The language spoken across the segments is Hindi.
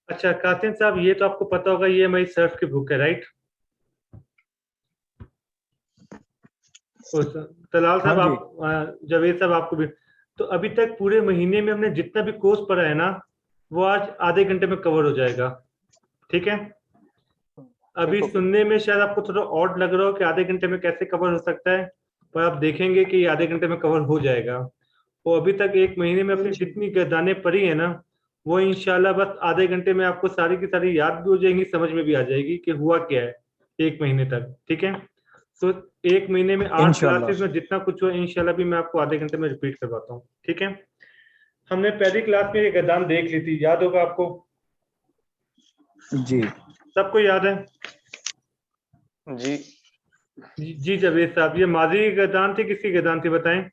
अच्छा कासिम साहब, ये तो आपको पता होगा, ये हमारी सर्फ की बुक है, राइट? तलाल हाँ साहब जी। जावेद साहब आपको भी। तो अभी तक पूरे महीने में हमने जितना भी कोर्स पढ़ा है ना, वो आज आधे घंटे में कवर हो जाएगा। ठीक है। अभी बिल्कुल। सुनने में शायद आपको थोड़ा ऑड लग रहा हो कि आधे घंटे में कैसे कवर हो सकता है, पर आप देखेंगे कि ये आधे घंटे में कवर हो जाएगा। वो अभी तक एक महीने में अपनी जितनी गर्दानें पड़ी है ना, वो इंशाल्लाह बस आधे घंटे में आपको सारी की सारी याद भी हो जाएंगी, समझ में भी आ जाएगी कि हुआ क्या है एक महीने तक। ठीक है। तो एक महीने में 8 इंशाल्लाह। क्लासेस में जितना कुछ हुआ इंशाल्लाह भी मैं आपको आधे घंटे में रिपीट करवाता हूँ। ठीक है। हमने पहली क्लास में ये गर्दान देख ली थी, याद होगा आपको? जी सबको याद है? जी जी जावेद साहब, ये माजी की गर्दान थी, किसकी गर्दान थी बताएं?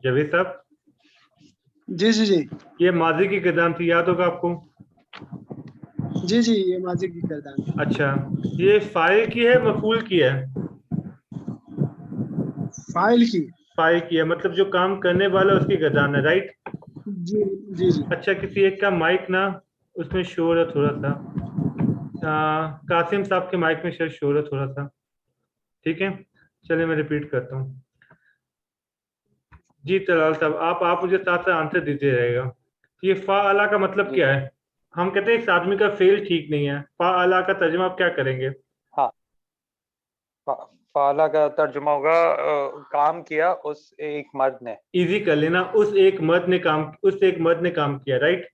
जावेद साहब, जी जी जी ये माजी की गर्दान थी, याद होगा आपको? जी जी, ये माजी की गर्दान है। अच्छा, ये फाइल की है मफूल की है? फाइल की। फाइल की है, मतलब जो काम करने वाला है उसकी गर्दान है, राइट? जी जी जी। अच्छा, किसी एक का माइक ना उसमें शोर है थोड़ा सा। कासिम साहब के माइक में शायद शोर है थोड़ा सा। ठीक है, चलिए मैं रिपीट करता हूँ। जी तलाल साहब, आप मुझे साथ साथ आंसर दीजिए रहेगा। ये फा अला का मतलब जी। क्या है? हम कहते हैं इस आदमी का फेल ठीक नहीं है, फा अला का तर्जुमा आप क्या करेंगे? हाँ, फाला का तर्जुमा होगा काम किया उस एक मर्द ने। इजी कर लेना, उस एक मर्द ने काम किया, राइट?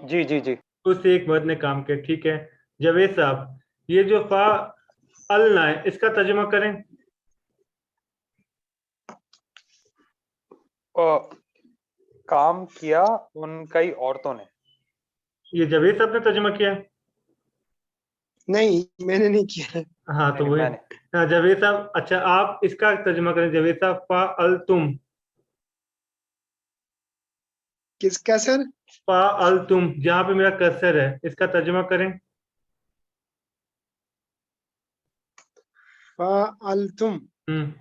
जी जी जी। उस एक मर्द ने काम किया। ठीक है। जावेद साहब, ये जो फा अल ना है, इसका तर्जुमा करें। काम किया उन कई औरतों ने। ये जावेद साहब ने तर्जुमा किया है? नहीं, मैंने नहीं किया। हाँ तो नहीं, वही। मैंने। हाँ जावेद साहब, अच्छा आप इसका तर्जुमा करें जावेद साहब, फा अल तुम। किसका सर? फा अल तुम, जहां पे मेरा कर्सर है, इसका तर्जुमा करें। फाअल्तुम। हम्म।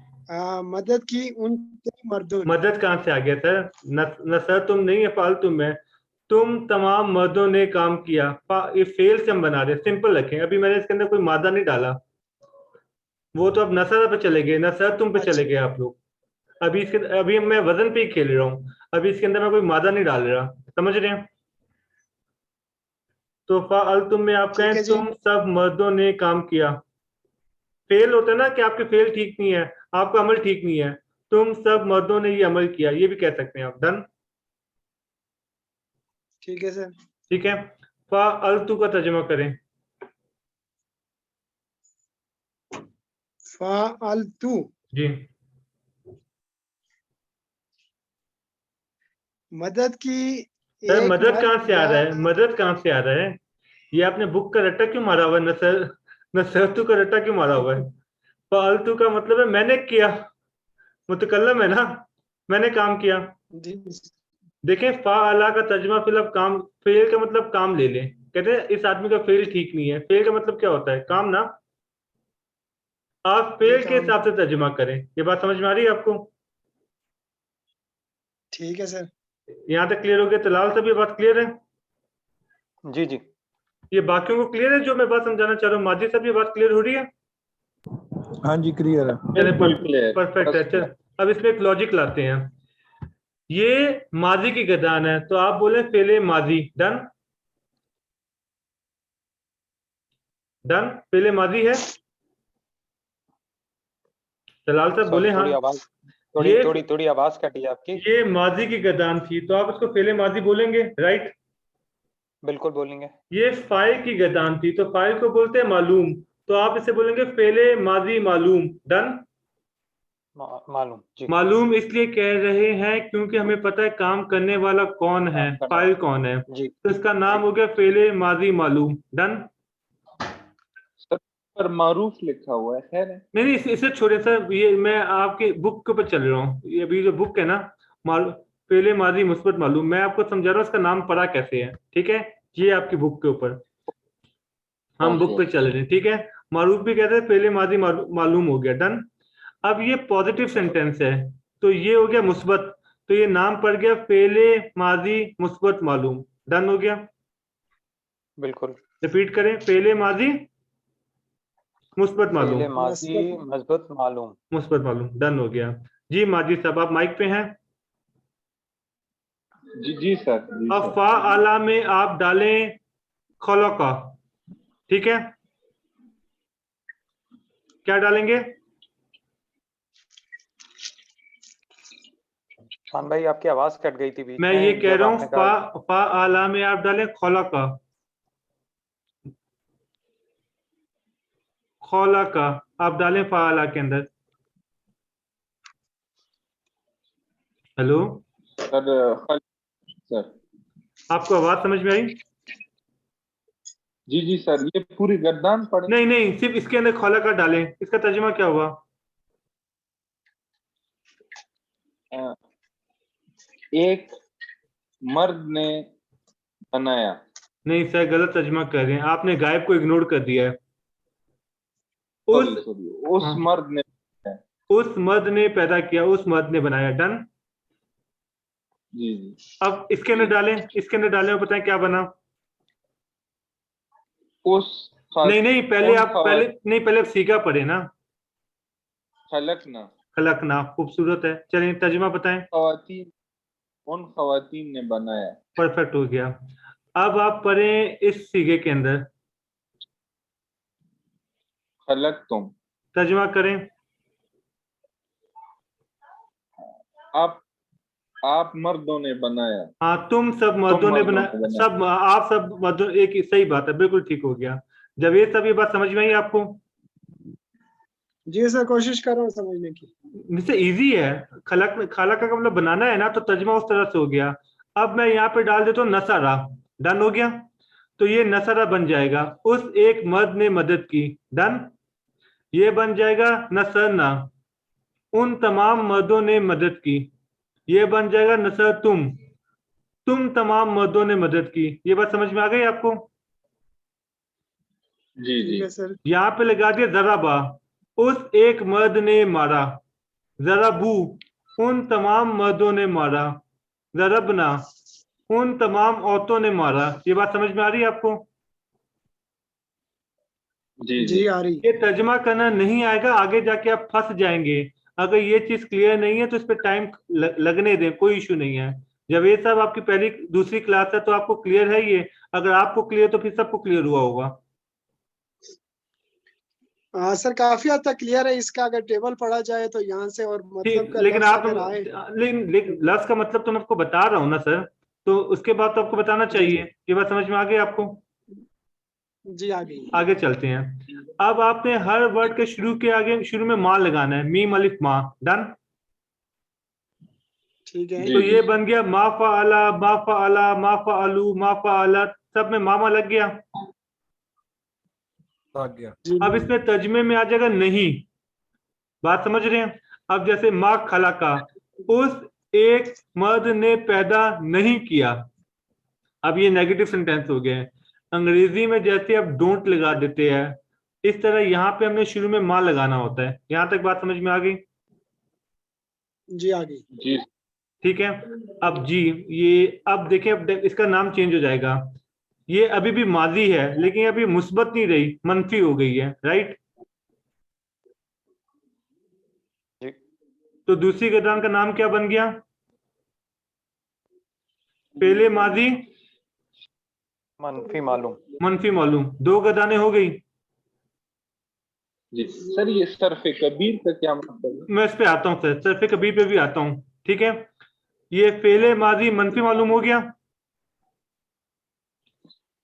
मदद की उन कई मर्दों ने। मदद कहाँ से आ गया सर? नसर तुम नहीं है, फाल तुम है। तुम तमाम मर्दों ने काम किया, ये फेल से हम बना रहे, सिंपल रखें। अभी मैंने इसके अंदर कोई मादा नहीं डाला। वो तो अब नसर पे चले गए, नसर तुम पे चले अच्छा गए आप लोग। अभी मैं वजन पे ही खेल रहा हूँ। अभी इसके अंदर मैं कोई मादा नहीं डाल रहा। समझ रहे हैं? तो फाल तुम में आप ठीक कहें है जी। तुम सब मर्दों ने काम किया। फेल होता है ना कि आपके फेल ठीक नहीं है, आपका अमल ठीक नहीं है। तुम सब मर्दों ने ये अमल किया, ये भी कह सकते हैं आप। डन। ठीक है सर। ठीक है। फा अल्तु का तर्जुमा करें। फाअल्तु। जी। मदद की सर एक मदद मर्द कहाँ से आ या। रहा है? मदद कहाँ से आ रहा है? ये आपने बुक का रट्टा क्यों मारा हुआ है? नसरतु का रट्टा क्यों मारा हुआ है? फालतू का मतलब है मैंने किया, मुतकल्लम है ना, मैंने काम किया। जी देखें, फा अला का तर्जुमा फिल अब काम, फेल का मतलब काम ले लें। कहते हैं इस आदमी का फेल ठीक नहीं है, फेल का मतलब क्या होता है? काम ना। आप जी, फेल के काम। हिसाब से तर्जुमा करें। ये बात समझ में आ रही है आपको? ठीक है सर। यहाँ तक क्लियर हो गया? तो लाल साहब ये बात क्लियर है? जी जी। ये बाकियों को क्लियर है जो मैं बात समझाना चाह रहा हूँ? माजी साहब ये बात क्लियर हो रही है? हाँ जी, क्लियर है। चले बिल्कुल क्लियर। परफेक्ट है। चल अब इसमें एक लॉजिक लाते हैं। ये माजी की गर्दान है, तो आप बोले फेले माजी। डन। डन, फेले माजी है। जलाल साहब बोले सॉरी, हाँ। थोड़ी आवाज थोड़ी ये थोड़ी थोड़ी आवाज कटी है आपकी। ये माजी की गर्दान थी, तो आप इसको फेले माजी बोलेंगे, राइट? बिल्कुल बोलेंगे। ये फाइल की गर्दान थी, तो फाइल को बोलते हैं मालूम, तो आप इसे बोलेंगे फेले माजी मालूम। डन। मालूम जी। मालूम इसलिए कह रहे हैं क्योंकि हमें पता है काम करने वाला कौन है, काम करने फाइल वाला। कौन है, जी तो इसका नाम जी। हो गया फेले माजी मालूम। डन। सर पर मारूफ लिखा हुआ है, खैर है। नहीं नहीं, इसे छोड़िए सर, ये मैं आपके बुक के ऊपर चल रहा हूँ। ये अभी जो बुक है ना, फेले माजी मुस्बत मालूम, मैं आपको समझा रहा हूँ इसका नाम पढ़ा कैसे है। ठीक है। ये आपकी बुक के ऊपर हम बुक ओके। पे चल रहे हैं। ठीक है। मारूफ भी कहते हैं, फेले माजी मालूम हो गया। डन। अब ये पॉजिटिव सेंटेंस है तो ये हो गया मुस्बत, तो ये नाम पड़ गया फेले माजी मुस्बत मालूम। डन हो गया। बिल्कुल। रिपीट करें, फेले माजी मुस्बत मालूम। फेले माजी मजबूत मालूम। मुस्बत मालूम, डन हो गया। जी माजिद साहब आप माइक पे हैं। जी सर, जी अब सर। फा आला में आप डालें खलका, ठीक है? क्या डालेंगे? खान भाई आपकी आवाज कट गई थी बीच मैं में ये कह जब रहा हूँ आपने कहा। फा आला में आप डालें खलका, खलका आप डालें फा आला के अंदर। Hello, sir sir. आपको आवाज समझ में आई? जी सर, ये पूरी गर्दान पड़े। नहीं नहीं, सिर्फ इसके अंदर खलका डालें। इसका तर्जुमा क्या हुआ? एक मर्द ने बनाया। नहीं सर, गलत तर्जुमा कर रहे हैं, आपने गायब को इग्नोर कर दिया है। उस सॉरी, उस मर्द ने बनाया। उस मर्द ने पैदा किया, उस मर्द ने बनाया। डन। जी जी। अब इसके अंदर डालें, इसके अंदर डालें और बताएं क्या बना। उस नहीं नहीं, पहले उन आप पहले आप सीगा पढ़े ना। खलकना। खलकना, खूबसूरत है। चलिए तर्जुमा बताएं। खवातीन उन खवातीन ने बनाया। परफेक्ट हो गया। अब आप पढ़ें इस सीगे के अंदर, खलक तुम। तर्जुमा करें। आप मर्दों ने बनाया। हाँ, तुम सब मर्दों तुम ने मर्दों बनाया, ने बनाया। सब आप सब मर्दों, एक ही सही बात है, बिल्कुल ठीक हो गया। जब ये सब ये बात समझ में आई आपको? जी सर, कोशिश कर रहा हूँ समझने की। इससे इजी है। खलक का मतलब बनाना है ना, तो तर्जुमा उस तरह से हो गया। अब मैं यहाँ पे डाल देता हूँ नसरा। डन हो गया। तो ये नसरा बन जाएगा, उस एक मर्द ने मदद की। डन। ये बन जाएगा नसरना, उन तमाम मर्दों ने मदद की। ये बन जाएगा नसर तुम तमाम मर्दों ने मदद की। ये बात समझ में आ गई आपको? जी ठीक जी। है सर। यहाँ पे लगा दिया जराबा, उस एक मर्द ने मारा। जराबू, उन तमाम मर्दों ने मारा। जरबना, उन तमाम औरतों ने मारा। ये बात समझ में आ रही है आपको? जी जी। जी आ रही। ये तर्जमा करना नहीं आएगा, आगे जाके आप फंस जाएंगे। अगर ये चीज क्लियर नहीं है तो इस पे टाइम लगने दें, कोई इशू नहीं है। जब ये सब आपकी पहली दूसरी क्लास है तो आपको क्लियर है ये। अगर आपको क्लियर तो फिर सबको क्लियर हुआ होगा। हाँ सर, काफी हद तक क्लियर है। इसका अगर टेबल पढ़ा जाए तो यहाँ से, और मतलब ठीक, का लेकिन लफ्ज आप, अगर आए। लेकिन लफ्ज का मतलब तो मैं आपको बता रहा हूँ ना सर, तो उसके बाद तो आपको बताना जी चाहिए। ये बात समझ में आ गई आपको? जी आ गई। आगे चलते हैं। अब आपने हर वर्ड के शुरू के आगे शुरू में मां लगाना है, मीम अलिफ मां। डन। ठीक है। तो जी ये जी। बन गया मा फ़अला मा फ़अला मा फ़अलू मा फ़अलत, सब में मामा लग गया। आ गया। जी अब इसमें तर्जमे में आ जाएगा नहीं। बात समझ रहे हैं? अब जैसे मा खलाका, उस एक मर्द ने पैदा नहीं किया। अब ये नेगेटिव सेंटेंस हो गए। अंग्रेजी में जैसे अब डोंट लगा देते हैं, इस तरह यहाँ पे हमने शुरू में मां लगाना होता है। यहां तक बात समझ में आ गई? जी आ गई। जी ठीक है। अब जी, ये अब देखिए, अब इसका नाम चेंज हो जाएगा। ये अभी भी माजी है लेकिन अभी मुस्बत नहीं रही, मनफी हो गई है। राइट। जी। तो दूसरी गदान का नाम क्या बन गया? पहले माजी मनफी मालूम। मनफी मालूम, दो गदाने हो गई। जी सर, ये सरफे कबीर का क्या मतलब है? मैं इस पे आता हूँ सर, सरफे कबीर पे भी आता हूँ। ठीक है। ये फेले माजी मनफी मालूम हो गया।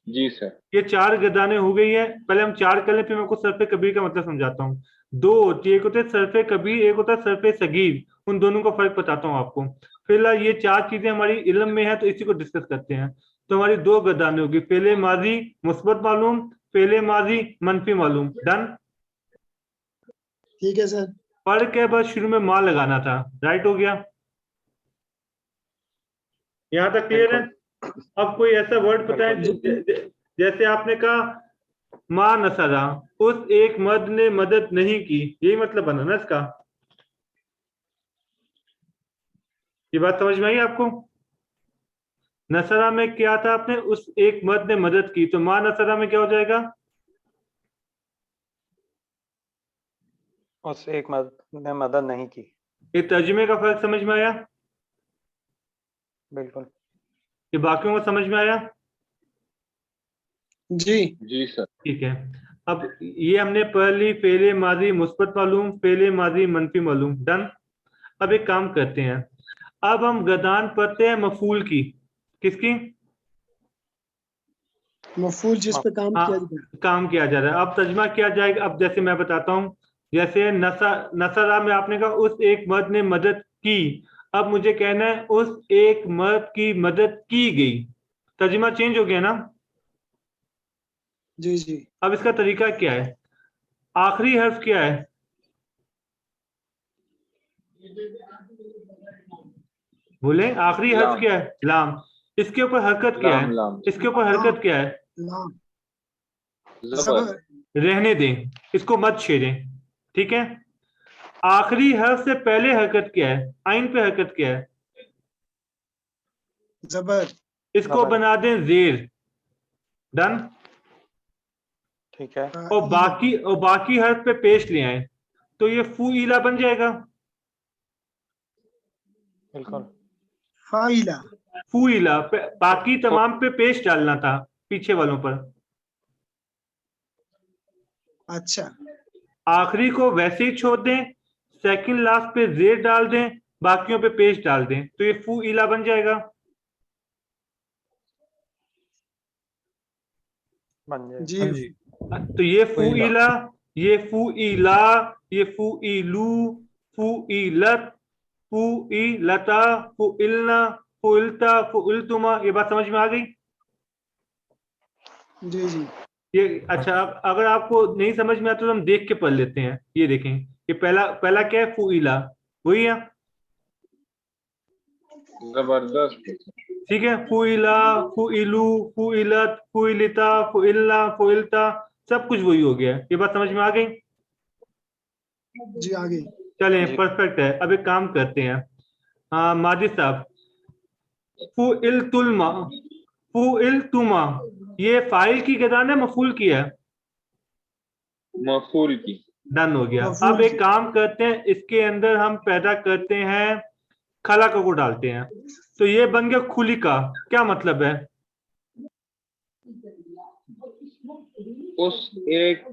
जी सर। ये चार गदाने हो गई है। पहले हम चार कर लें, फिर मैं आपको सरफे कबीर का मतलब समझाता हूँ। दो होती है, एक होता है सरफे कबीर, एक होता है सरफे सगीर। उन दोनों का फर्क बताता हूँ आपको। फिलहाल ये चार चीजें हमारी इल्म में है तो इसी को डिस्कस करते हैं। तो हमारी दो गदाने होगी, फेले माजी मुस्बत मालूम, फेले माजी मनफी मालूम। डन। ठीक है सर। फर्क है बस शुरू में मां लगाना था। राइट हो गया। यहां तक क्लियर है? बिल्कुल। अब कोई ऐसा वर्ड बताएं बिल्कुल। जैसे आपने कहा मां नसरा, उस एक मर्द ने मदद नहीं की, यही मतलब बना ना इसका। ये बात समझ में आई आपको? नसरा में क्या था, आपने उस एक मर्द ने मदद की, तो मां नसरा में क्या हो जाएगा? उस एक मर्द ने मदद नहीं की। ये तर्जुमे का फर्क समझ में आया? बिल्कुल। ये बाकियों को समझ में आया? जी जी सर। ठीक है। अब ये हमने पढ़ ली, फेले माजी मुस्बत मालूम, फेले माजी मनफी मालूम। डन। अब एक काम करते हैं, अब हम गदान पढ़ते हैं मफूल की। किसकी? मफूल जिस पे काम हाँ, किया जाए। काम किया जा रहा है। अब तर्जमा किया जाएगा। अब जैसे मैं बताता हूँ, जैसे नसरा में आपने कहा उस एक मर्द ने मदद की, अब मुझे कहना है उस एक मर्द की मदद की गई। तर्जमा चेंज हो गया ना? जी जी अब इसका तरीका क्या है? आखिरी हर्फ क्या है? बोले आखिरी हर्फ लाम। क्या है? लाम। इसके ऊपर हरकत क्या लाम है? लाम। इसके ऊपर लाम हरकत क्या है? लाम जबर। जबर रहने दें, इसको मत छेड़ें। ठीक है। आखिरी हर्फ से पहले हरकत क्या है? आइन पे हरकत क्या है? जबर इसको जबर। बना दें जेर। डन। ठीक है। और ईला बाकी हर्फ पे पेश ले आए, तो ये फू इला बन जाएगा। बिल्कुल। फाइला। फू इला बाकी तो तमाम पे पेश डालना था, पीछे वालों पर। अच्छा आखिरी को वैसे ही छोड़ दें, सेकंड लास्ट पे जेर डाल दें, बाकियों पे पेश डाल दें, तो ये फू इला बन जाएगा। बन जाए। जी हाँ जी। तो ये फू फुइला। इला, ये फू इला, ये फू इलू, फू इलत, फू इलता, फू इलना, फू इलता, फू इलतुमा। ये बात समझ में आ गई? जी जी ये अच्छा, अब अगर आपको नहीं समझ में आता तो हम देख के पढ़ लेते हैं। ये देखें, ये पहला पहला क्या है? फू इला, वही है। जबरदस्त। ठीक है। फू इला, फू इलू, फू इलत, फू इलिता, फू इलना, फू इलता, सब कुछ वही हो गया। ये बात समझ में आ गई? जी आगे चलें, जी। परफेक्ट है। अब एक काम करते हैं, हाँ माजिद साहब, फू इल तुलमा, फू इल तुमा, ये फाइल की गदान है मफूल की है? मफूल की। डन हो गया। अब मफूल एक की काम करते हैं, इसके अंदर हम पैदा करते हैं खलाका को डालते हैं, तो ये बन गया खुलिका। क्या मतलब है? उस एक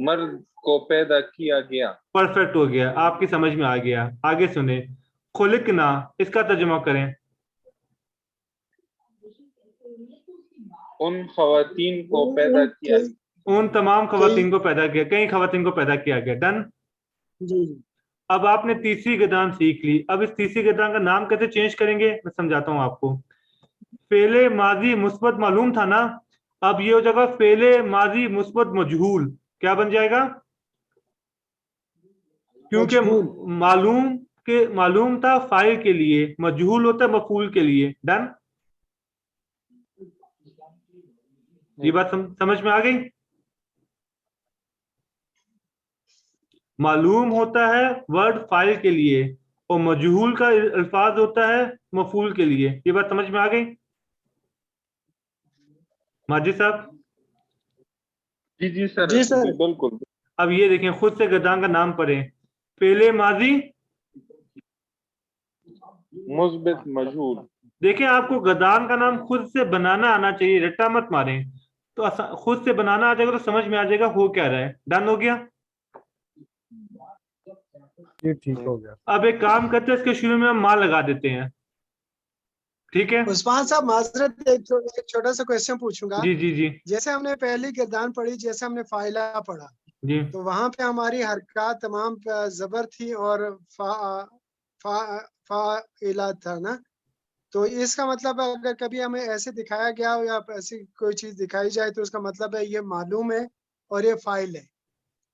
मर्द को पैदा किया गया। परफेक्ट हो गया, आपकी समझ में आ गया। आगे सुने, खुलिकना, इसका तर्जुमा करें। उन खवातीन को पैदा किया। कई उन तमाम कई खवातीन को पैदा किया, कई खवातीन को पैदा किया गया। डन। जी जी अब आपने तीसरी गदान सीख ली। अब इस तीसरी गदान का नाम कैसे चेंज करेंगे, मैं समझाता हूं आपको। फेले माजी मुस्बत मालूम था ना, अब ये हो जाएगा फेले माजी मुस्बत मजहूल। क्या बन जाएगा? क्योंकि मजहूल मालूम था फाइल के लिए, मजहूल होता है मफूल के लिए। डन। ये बात समझ में आ गई? मालूम होता है वर्ड फाइल के लिए, और मजहूल का अल्फाज होता है मफूल के लिए। ये बात समझ में आ गई माजिद साहब? जी सर। जी सर जी बिल्कुल। अब ये देखें, खुद से गदान का नाम पढ़ें। फेले माजी, मुस्बित मजहूल। देखें आपको गदान का नाम खुद से बनाना आना चाहिए, रट्टा मत मारें। तो खुद से बनाना आ जाएगा तो समझ में आ जाएगा हो क्या रहा है। डन हो गया। ये ठीक हो गया। अब एक काम करते हैं, इसके शुरू में हम माँ लगा देते हैं। ठीक है। उस्मान साहब माजरत एक छोटा सा क्वेश्चन पूछूंगा। जी जी जी जैसे हमने पहली किरदार पढ़ी, जैसे हमने फाइला पढ़ा, जी। तो वहां पे हमारी हरकत तमाम जबर थी और फा फाइला था ना। तो इसका मतलब अगर कभी हमें ऐसे दिखाया गया हो या ऐसी कोई चीज दिखाई जाए तो उसका मतलब है ये मालूम है और ये फाइल है।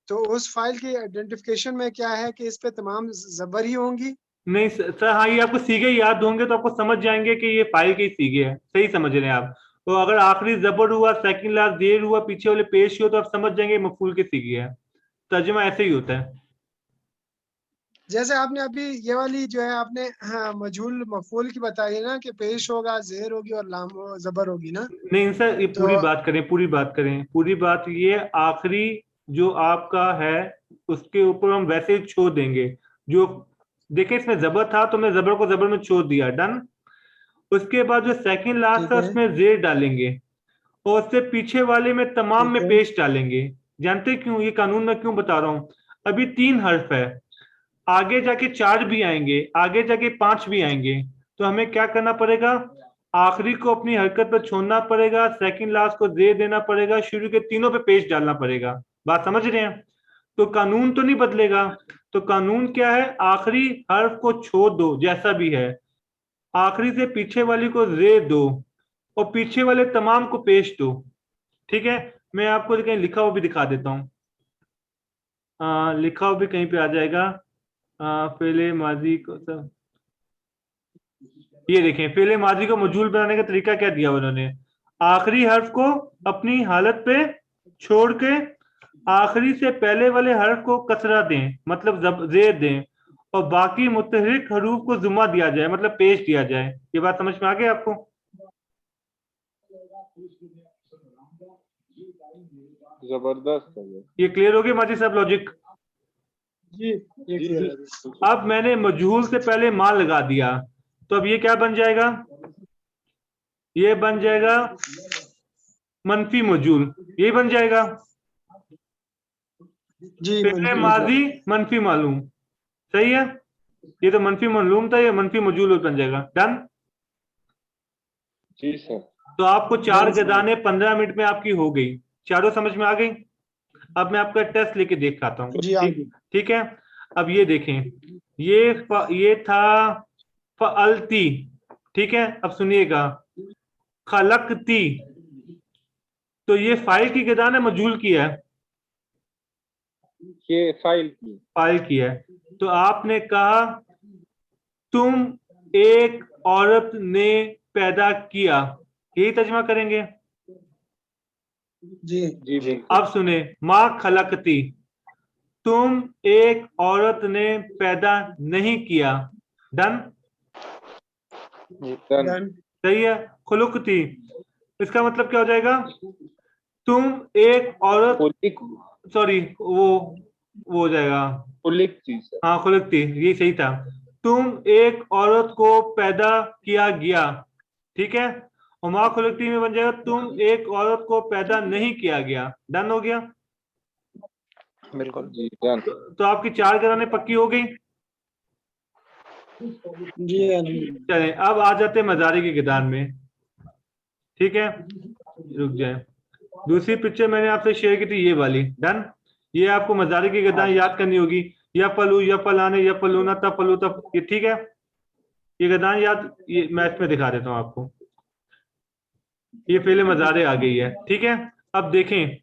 तो उस फाइल की आइडेंटिफिकेशन में क्या है कि इस पे तमाम जबर ही होंगी। नहीं सर, हाँ ये आपको सीगे याद होंगे तो आपको समझ जाएंगे कि ये फाइल के ही सीगे हैं। सही समझ रहे हैं आप। तो अगर आखिरी जबर हुआ, सेकंड लास्ट देर हुआ, पीछे वाले पेश हुआ, तो आप समझ जाएंगे मफूल के सीगे हैं। तर्जुमा ऐसे ही होता है। जैसे आपने अभी ये वाली जो है आपने हाँ, मजहूल मफूल की बताई ना कि पेश होगा, जेर होगी और लाम जबर होगी ना। नहीं सर, ये तो पूरी बात करें, पूरी बात करें, पूरी बात ये आखिरी जो आपका है उसके ऊपर हम वैसे ही छोड़ देंगे। जो देखें इसमें जबर था तो मैं जबर को जबर में छोड़ दिया, डन। उसके बाद जो सेकंड लास्ट ठीक है है, उसमें जेर डालेंगे और उससे पीछे वाले में तमाम ठीक में है, पेश डालेंगे। जानते क्यों? ये कानून मैं क्यों बता रहा हूं? अभी 3 हर्फ है, आगे जाके 4 भी आएंगे, आगे जाके 5 भी आएंगे। तो हमें क्या करना पड़ेगा? आखिरी को अपनी हरकत पर छोड़ना पड़ेगा, सेकंड लास्ट को दे देना पड़ेगा, शुरू के तीनों पे पेश डालना पड़ेगा। बात समझ रहे हैं? तो कानून तो नहीं बदलेगा। तो कानून क्या है? आखिरी हर्फ को छोड़ दो जैसा भी है, आखिरी से पीछे वाली को रे दो और पीछे वाले तमाम को पेश दो। ठीक है, मैं आपको कहीं लिखा हुआ भी दिखा देता हूँ। लिखा हुआ भी कहीं पे आ जाएगा। फेले माजी को सब, ये देखें, फेले माजी को मजहूल बनाने का तरीका क्या दिया उन्होंने? आखिरी हर्फ को अपनी हालत पे छोड़ के आखिरी से पहले वाले हर्फ को कसरा दें, मतलब जेर दें, और बाकी मुतहरिक हरूफ को जुमा दिया जाए, मतलब पेश दिया जाए। ये बात समझ में आ गई आपको? जबरदस्त है ये। ये क्लियर हो गया माजी साहब लॉजिक? जी ये जी क्लियर जी है। बिल्कुल। अब मैंने मजहूल से पहले माल लगा दिया, तो अब ये क्या बन जाएगा? ये बन जाएगा मनफी मजहूल, ये बन जाएगा जी फिर मंजूर। माजी मनफी मालूम। सही है, ये तो मनफी मालूम था, ये मनफी मजहूल बन जाएगा। डन। जी सर। तो आपको 4 डन सर। गदाने 15 मिनट में आपकी हो गई, चारों समझ में आ गई। अब मैं आपका टेस्ट लेके दिखाता हूँ। जी ठीक, ठीक है। अब ये देखें, ये था फअलती। ठीक है, अब सुनिएगा, खलकती। तो ये फाइल की गदान है, मजहूल की है? ये फाइल की। फाइल की है। तो आपने कहा तुम एक औरत ने पैदा किया, यही तर्जमा करेंगे। जी जी बिल्कुल। अब सुने, माँ खलकती, तुम एक औरत ने पैदा नहीं किया। डन। डन। डन। सही है। खुलुकती, इसका मतलब क्या हो जाएगा? तुम एक औरत, पुलिक। सॉरी, वो हो जाएगा, पुलिक जी सर। हाँ खुलुकती, ये सही था। तुम एक औरत को पैदा किया गया। ठीक है, और माँ खुलुकती में बन जाएगा तुम एक औरत को पैदा नहीं किया गया। डन हो गया। बिल्कुल। जी डन। तो आपकी 4 गदाने पक्की हो गई। जी अल्हम्दुलिल्लाह। चलें, अब आ जाते हैं मजारी की गदान में। ठीक है, रुक जाए। दूसरी पिक्चर मैंने आपसे शेयर की थी, ये वाली। डन। ये आपको मजारी की गदान याद करनी होगी। या पलू, या पलाने, या पलूना, तब पलू तब, ये ठीक है। ये गदान याद, ये मैथ में दिखा देता हूँ आपको। ये फेले मजारे आ गई है। ठीक है, अब देखें,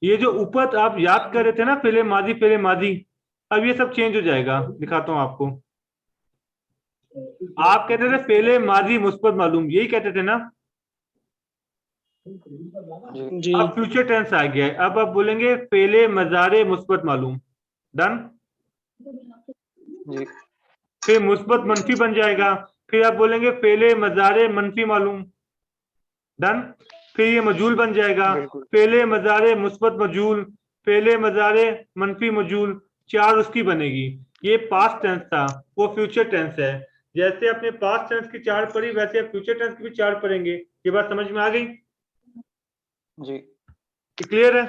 ये जो ऊपर आप याद कर रहे थे ना, फेले माजी, फेले माजी, अब ये सब चेंज हो जाएगा। दिखाता हूँ आपको। आप कहते थे फेले माजी मुस्बत मालूम, यही कहते थे ना? जी अब फ्यूचर टेंस आ गया है, अब आप बोलेंगे फेले मजारे मुस्बत मालूम। डन। जी फिर मुस्बत मनफी बन जाएगा, फिर आप बोलेंगे फेले मजारे मनफी मालूम। डन। फिर ये मजूल बन जाएगा, बिल्कुल। फेले मजारे मुस्बत मजूल, फेले मजारे मनफी मजूल, 4 उसकी बनेगी। ये पास्ट टेंस था, वो फ्यूचर टेंस है। जैसे अपने पास्ट टेंस की 4 पढ़ी, वैसे आप फ्यूचर टेंस की भी 4 पढ़ेंगे। ये बात समझ में आ गई? जी क्लियर है?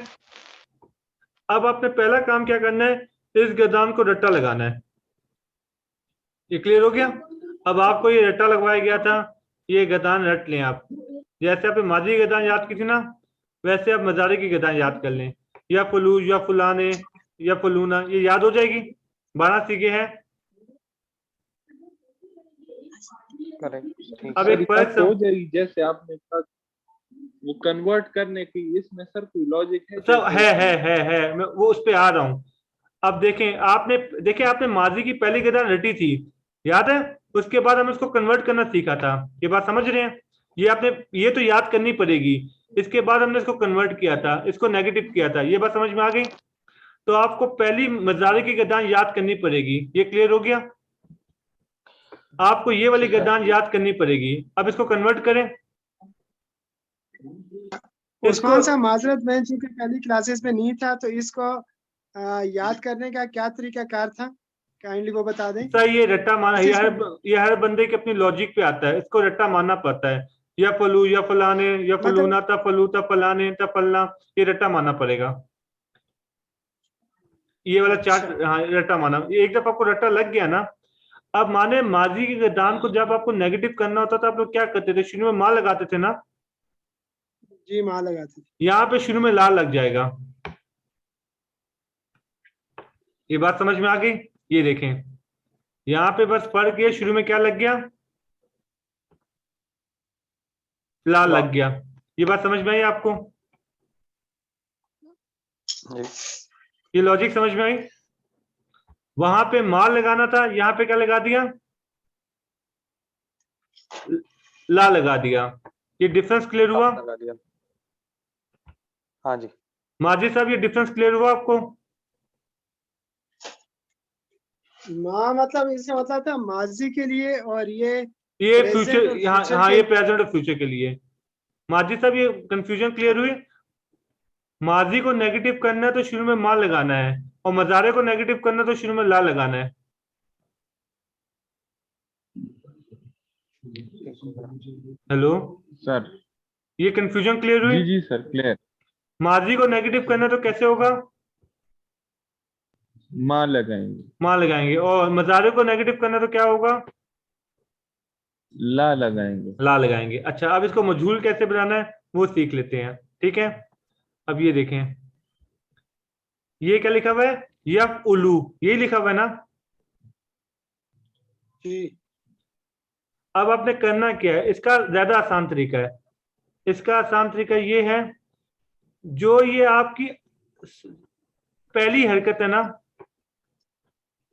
अब आपने पहला काम क्या करना है, इस गदान को रट्टा लगाना है। ये क्लियर हो गया? अब आपको ये रट्टा लगवाया गया था, ये गदान रट लें आप। जैसे आपने माजी की गदान याद की थी ना, वैसे आप मजारे की गदान याद कर लें। या फलू, या फुलाने, या फलूना, ये याद हो जाएगी। 12 सीखे हैं। करेक्ट। ठीक अब है। एक फर्क हो जाएगी जैसे आपने कहा, वो कन्वर्ट करने की इसमें सर कोई लॉजिक है? सब जैसे है, मैं वो उस पे आ रहा हूं। अब देखें, आपने माजी की पहली गदान रटी थी, याद है? उसके बाद हमें उसको कन्वर्ट करना सीखा था। ये बात समझ रहे हैं? ये तो याद करनी पड़ेगी। इसके बाद हमने इसको कन्वर्ट किया था, इसको नेगेटिव किया था। ये बात समझ में आ गई? तो आपको पहली मजारे की गदान याद करनी पड़ेगी। ये क्लियर हो गया? आपको ये वाली गदान याद करनी पड़ेगी। अब इसको कन्वर्ट करें। उस्मान साहब माजरत, मैं चूंकि पहली क्लासेस में नहीं था तो इसको याद करने का क्या तरीका कार था, काइंडली वो बता दें। सर ये रट्टा माना, ये हर बंदे के अपनी लॉजिक पे आता है, इसको रट्टा मानना पड़ता है। या फलू या फलाने या फलूना ता फलू ता फलाने ता फलना, ये रट्टा मानना पड़ेगा। ये वाला चार्ट, हाँ रट्टा माना। एक दफा आपको रट्टा लग गया ना, अब माने माजी की गदान को जब आपको नेगेटिव करना होता था, आप लोग क्या करते थे? शुरू में माँ लगाते थे ना, जी माँ लगाते थे। यहाँ पे शुरू में लाल लग जाएगा। ये बात समझ में आ गई? ये देखें, यहाँ पे बस फर्क ये, शुरू में क्या लग गया? लाल लग गया। ये बात समझ में आई आपको? जी ये लॉजिक समझ में आई? वहां पे माल लगाना था, यहाँ पे क्या लगा दिया? ला लगा दिया। ये डिफरेंस क्लियर हुआ? लगा दिया। हाँ जी माजी साहब, ये डिफरेंस क्लियर हुआ आपको? माँ मतलब इसका मतलब था माजी के लिए, और ये फ्यूचर, present और हाँ future हाँ, के ये प्रेजेंट और फ्यूचर के लिए। माजी साहब, ये कंफ्यूजन क्लियर हुई? माजी को नेगेटिव करना है तो शुरू में माँ लगाना है, और मजारे को नेगेटिव करना है तो शुरू में ला लगाना है। Hello sir. ये कंफ्यूजन क्लियर हुई? जी जी सर, क्लियर। माजी को नेगेटिव करना है तो कैसे होगा? माँ लगाएंगे। माँ लगाएंगे। और मजारे को नेगेटिव करना है तो क्या होगा? ला लगाएंगे। ला लगाएंगे। अच्छा, अब इसको मजहूल कैसे बनाना है वो सीख लेते हैं, ठीक है? अब ये देखें, ये क्या लिखा हुआ है? यफ उलू, यही लिखा हुआ है ना? जी अब आपने करना क्या है, इसका ज्यादा आसान तरीका है। इसका आसान तरीका ये है, जो ये आपकी पहली हरकत है ना,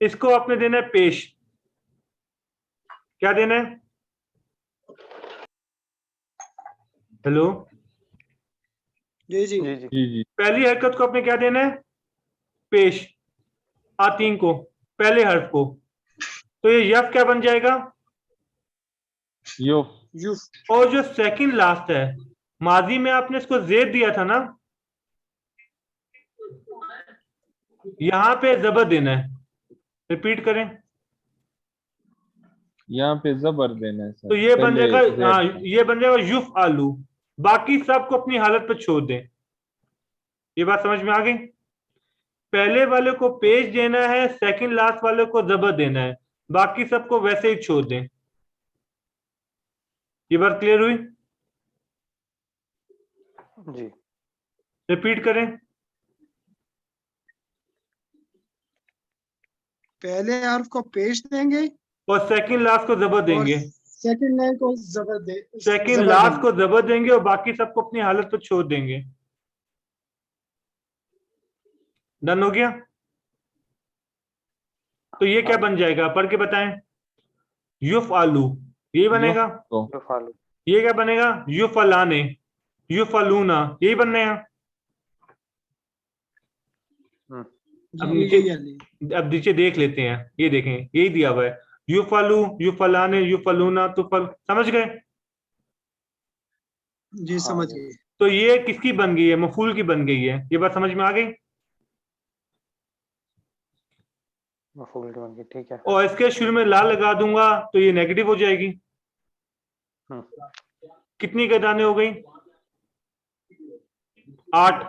इसको आपने देना है पेश। क्या देना है? हेलो, जी जी जी जी जी जी पहली हरकत को आपने क्या देना है? पेश, आतीन को, पहले हर्फ को। तो ये यफ क्या बन जाएगा? यो। युफ। और जो सेकंड लास्ट है, माजी में आपने इसको जेद दिया था ना, यहां पे जबर देना है। रिपीट करें। यहाँ पे जबर देना है सर। तो ये बन पहले जाएगा, हाँ जेड। ये बन जाएगा युफ आलू। बाकी सबको अपनी हालत पे छोड़ दें। ये बात समझ में आ गई? पहले वाले को पेश देना है, सेकंड लास्ट वाले को जबर देना है, बाकी सबको वैसे ही छोड़ दें। ये बात क्लियर हुई? जी रिपीट करें। पहले हर्फ को पेश देंगे और सेकंड लास्ट को जबर और देंगे। सेकंड लाइन को जबर दे, सेकंड जबर लास्ट देंगे। को जबर देंगे और बाकी सबको अपनी हालत पर छोड़ देंगे। डन हो गया? तो ये क्या बन जाएगा, पढ़ के बताएं। युफ आलू, यही बनेगा। तो जो फालू। ये क्या बनेगा? युफ अलाने, युफ अलूना, यही बनने हैं। अब जी, नीचे, यही है। अब नीचे देख लेते हैं। ये देखें, यही दिया हुआ है, युफलू युफलाने युफलूना तुफल। समझ गए? जी समझ गए। तो ये किसकी बन गई है? मफूल की बन गई है। ये बात समझ में आ गई? मफूल की बन गई, ठीक है। और इसके शुरू में ला लगा दूंगा तो ये नेगेटिव हो जाएगी। हम्म, कितनी गदाने हो गई? 8।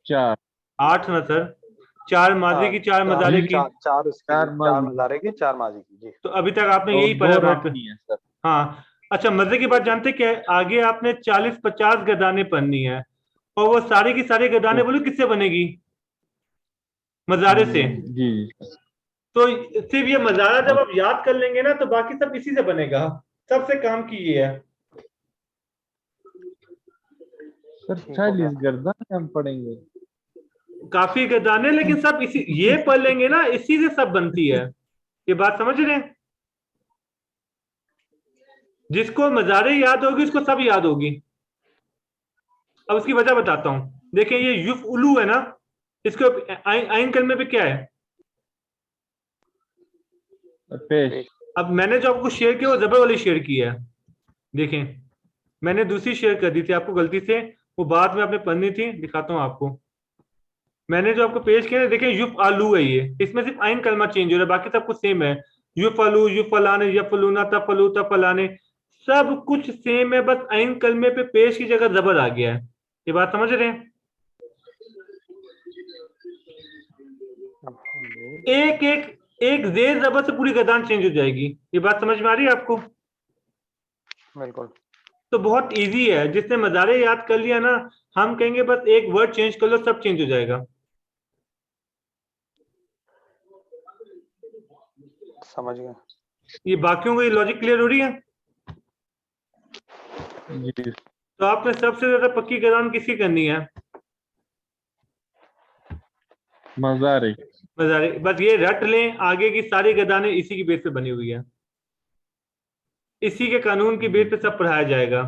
4। 8 ना सर, 4 माजी की, 4 मजारे की। चार उसके चार लिए, माजी। 4 मजारे की, 4 माजी की। जी तो अभी तक आपने और यही पढ़ा 2 वहां पे। रटनी है सर। हाँ। अच्छा, मजे की बात जानते क्या है? आगे आपने 40-50 गदाने पढ़नी है, और वो सारी की सारी गदाने बोलो किससे बनेगी? मजारे से। जी तो सिर्फ ये मजारा जब आप याद कर लेंगे ना, तो बाकी सब इसी से बनेगा। सबसे काम की ये है। सर, ठीक हो 40 गया। गर्दन हम पढ़ेंगे। काफी गदाने, लेकिन सब इसी, ये पढ़ लेंगे ना, इसी से सब बनती है। ये बात समझ रहे हैं? जिसको मजारे याद होगी उसको सब याद होगी। अब उसकी वजह बताता हूं। देखिए, ये युफ उलू है ना, इसको आइन कलमे पे क्या है? पेश। अब मैंने जो आपको शेयर किया वो जबर वाली शेयर की है, देखें मैंने दूसरी शेयर कर दी थी आपको गलती से, वो बाद में आपने पढ़नी थी, दिखाता हूँ आपको। मैंने जो आपको पेश किया है, देखें युफ आलू है ये, इसमें सिर्फ आइन कलमा चेंज हो रहा है, बाकी सब कुछ सेम है। युफ आलू, युफ फलाने, यफलूना, तफलू, तफलाने, सब कुछ सेम है, बस आइन कलमे पे पेश की जगह जबर आ गया है। ये बात समझ रहे हैं? एक एक एक जेर जबर से पूरी गर्दान चेंज हो जाएगी। ये बात समझ में आ रही है आपको? बिल्कुल। तो बहुत इजी है, जिसने मजारे याद कर लिया ना, हम कहेंगे बस एक वर्ड चेंज कर लो, सब चेंज हो जाएगा। समझ गया। ये बाकियों को ये लॉजिक क्लियर हो रही है? जी तो आपने सबसे ज्यादा पक्की गर्दान किसकी करनी है? मजारे। मजारे। बस ये रट लें, आगे की सारी गर्दानें इसी की बेस पे बनी हुई है, इसी के कानून की बेस पे सब पढ़ाया जाएगा।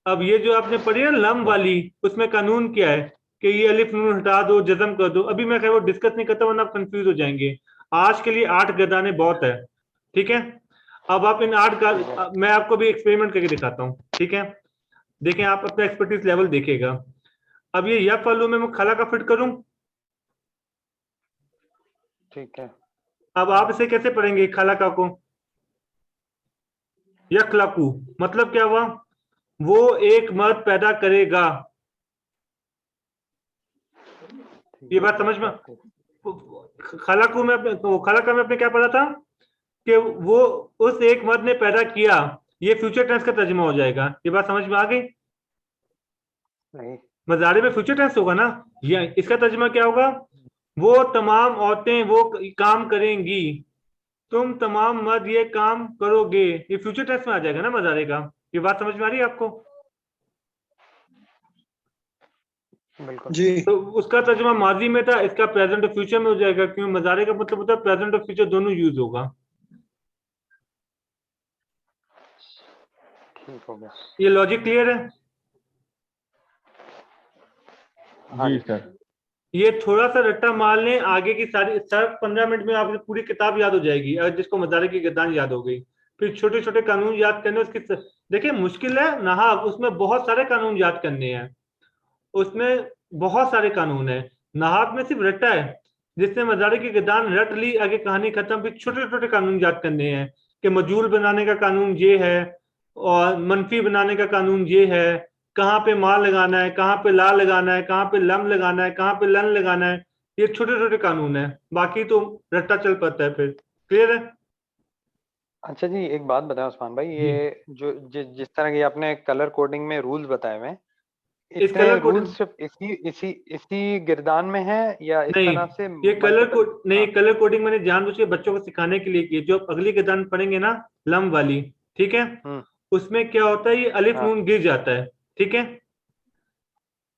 अब ये जो आपने पढ़ी है लम वाली, उसमें कानून क्या है कि ये अलिफ नून हटा दो, जज्म कर दो। अभी मैं वो डिस्कस नहीं करता वरना आप कंफ्यूज हो जाएंगे। आज के लिए 8 गर्दानें बहुत है, ठीक है? अब आप इन 8 का मैं आपको भी एक्सपेरिमेंट करके दिखाता हूँ, ठीक है? देखें, आप अपना एक्सपर्टीज लेवल देखिएगा। अब ये यफ वालों में मैं खला का फिट करूं, ठीक है। अब आप इसे कैसे पढ़ेंगे खला का को? यखलकू मतलब क्या हुआ? वो एक मर्द पैदा करेगा। ये बात समझ में? खलाकू में अपने तो खलाका में अपने क्या पढ़ा था कि वो उस एक मर्द ने पैदा किया, ये फ्यूचर टेंस का तर्जुमा हो जाएगा। ये बात समझ में आ गई? नहीं। मजारे में फ्यूचर टेंस होगा ना, ये इसका तर्जुमा क्या होगा? वो तमाम औरतें वो काम करेंगी, तुम तमाम मर्द ये काम करोगे। ये फ्यूचर टेंस में आ जाएगा ना मजारे का। ये बात समझ में आ रही है आपको? बिल्कुल। जी तो उसका तर्जुमा माजी में था, इसका प्रेजेंट और फ्यूचर में हो जाएगा, क्योंकि मजारे का मतलब होता है प्रेजेंट और फ्यूचर दोनों यूज होगा। ठीक हो गया। ये लॉजिक क्लियर है? हाँ जी जी। सर। ये थोड़ा सा रट्टा मार लें, आगे की सारी सिर्फ 15 मिनट में आपको पूरी किताब याद हो जाएगी, अगर जिसको मजारे की गर्दान याद हो गई। फिर छोटे छोटे कानून याद करने उसकी देखिए मुश्किल है नहाव, उसमें बहुत सारे कानून याद करने हैं, उसमें बहुत सारे कानून है। नहाव में सिर्फ रट्टा है, जिसने मजारे की गर्दान रट ली, आगे कहानी खत्म। फिर छोटे छोटे कानून याद करने हैं कि मजूल बनाने का कानून ये है, और मनफी बनाने का कानून ये है, कहाँ पे माँ लगाना है, कहाँ पे ला लगाना है, कहाँ पे लम लगाना है, कहाँ पे लन लगाना है। ये छोटे छोटे कानून है, बाकी तो रट्टा चल पाता है। फिर क्लियर है? अच्छा जी, एक बात बताएं उस्मान भाई, जी। ये जो जिस तरह की आपने कलर कोडिंग में रूल्स बताए हुए हैं, इस इतने कलर कोड रूल्स सिर्फ इसी गिरदान में है या इस नहीं, तरह से ये कलर मल्टीपल? कोड नहीं, हाँ। कलर कोडिंग मैंने जानबूझ के बच्चों को सिखाने के लिए की है। जो अगली गर्दान पढ़ेंगे ना लम वाली, ठीक है, हम्म। उसमें क्या होता है, ये अलिफ हाँ नून गिर जाता है, ठीक है?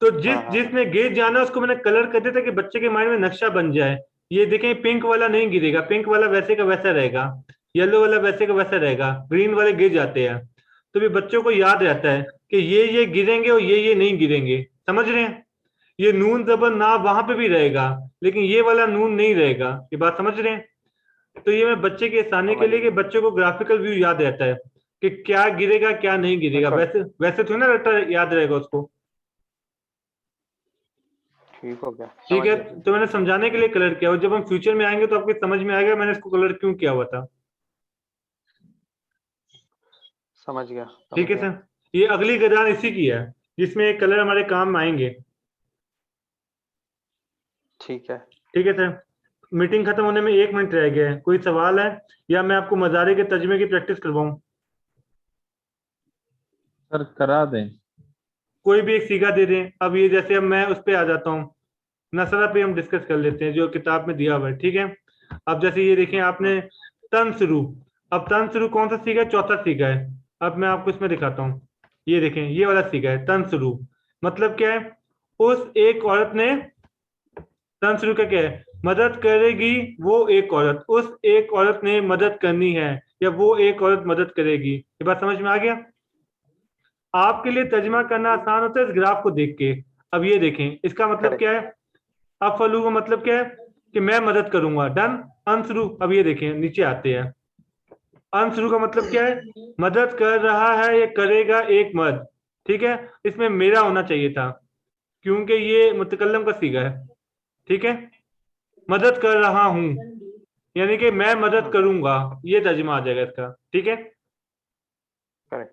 तो हाँ हाँ हाँ। जिसने गिर जाना उसको मैंने कलर कर दिया था कि बच्चे के माइंड में नक्शा बन जाए। ये देखें, पिंक वाला नहीं गिरेगा, पिंक वाला वैसे का वैसा रहेगा, येलो वाला वैसे का वैसा रहेगा, ग्रीन वाले गिर जाते हैं। तो भी बच्चों को याद रहता है कि ये गिरेंगे और ये नहीं गिरेंगे। समझ रहे हैं? ये नून जबर ना वहां पे भी रहेगा, लेकिन ये वाला नून नहीं रहेगा। ये बात समझ रहे हैं? तो ये मैं बच्चे के आसानी के समझ लिए कि गया। बच्चों को ग्राफिकल व्यू याद रहता है कि क्या गिरेगा क्या नहीं गिरेगा। बिल्कुल। वैसे वैसे थोड़ी ना रट्टा याद रहेगा उसको। ठीक हो गया, ठीक समझ है, गया। तो मैंने समझाने के लिए कलर किया, और जब हम फ्यूचर में आएंगे तो आपको समझ में आएगा मैंने इसको कलर क्यों किया हुआ था। समझ गया, ठीक समझ है गया। सर, ये अगली गदान इसी की है, जिसमें एक कलर हमारे काम में आएंगे। ठीक है। ठीक है सर, मीटिंग खत्म होने में 1 मिनट रह गया है, कोई सवाल है या मैं आपको मजारे के तर्जमे की प्रैक्टिस करवाऊं? सर करा दें। कोई भी एक सीगा दे दें। अब ये जैसे अब मैं उस पर आ जाता हूँ, नसरा पे हम डिस्कस कर लेते हैं जो किताब में दिया हुआ है, ठीक है? अब जैसे ये देखें आपने तंसरू, अब तंसरू कौन सा सीगा है? चौथा सीगा है। अब मैं आपको इसमें दिखाता हूँ, ये देखें ये वाला सीगा है तंसरू। मतलब क्या है? उस एक औरत ने, तंसरू का क्या है? मदद करेगी वो एक औरत, उस एक औरत ने मदद करनी है, या वो एक औरत मदद करेगी। ये बात समझ में आ गया? आपके लिए तर्जमा करना आसान होता है इस ग्राफ को देख के। अब ये देखें, इसका मतलब करेक्ट। क्या है? अफलू का मतलब क्या है कि मैं मदद करूंगा। डन। अंसरू, अब ये देखें नीचे आते हैं। अंसरू का मतलब क्या है? मदद कर रहा है या करेगा एक मर्द। ठीक है, इसमें मेरा होना चाहिए था क्योंकि ये मुतकल्लम का सीगा है। ठीक है, मदद कर रहा हूं यानी कि मैं मदद करूंगा, ये तर्जुमा आ जाएगा इसका। ठीक है, करेक्ट।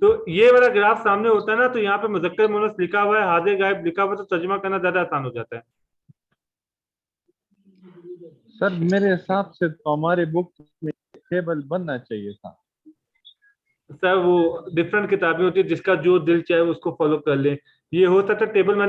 तो ये वाला ग्राफ सामने होता है ना, तो यहाँ पे मुज़क्कर मुअन्नस लिखा हुआ है, हाजिर गायब लिखा हुआ है, तो तर्जुमा करना ज्यादा आसान हो जाता है। सर मेरे हिसाब से तो हमारे बुक में टेबल बनना चाहिए था। सर वो डिफरेंट किताबें होती है, जिसका जो दिल चाहे उसको फॉलो कर ले। ये होता था टेबल मैंने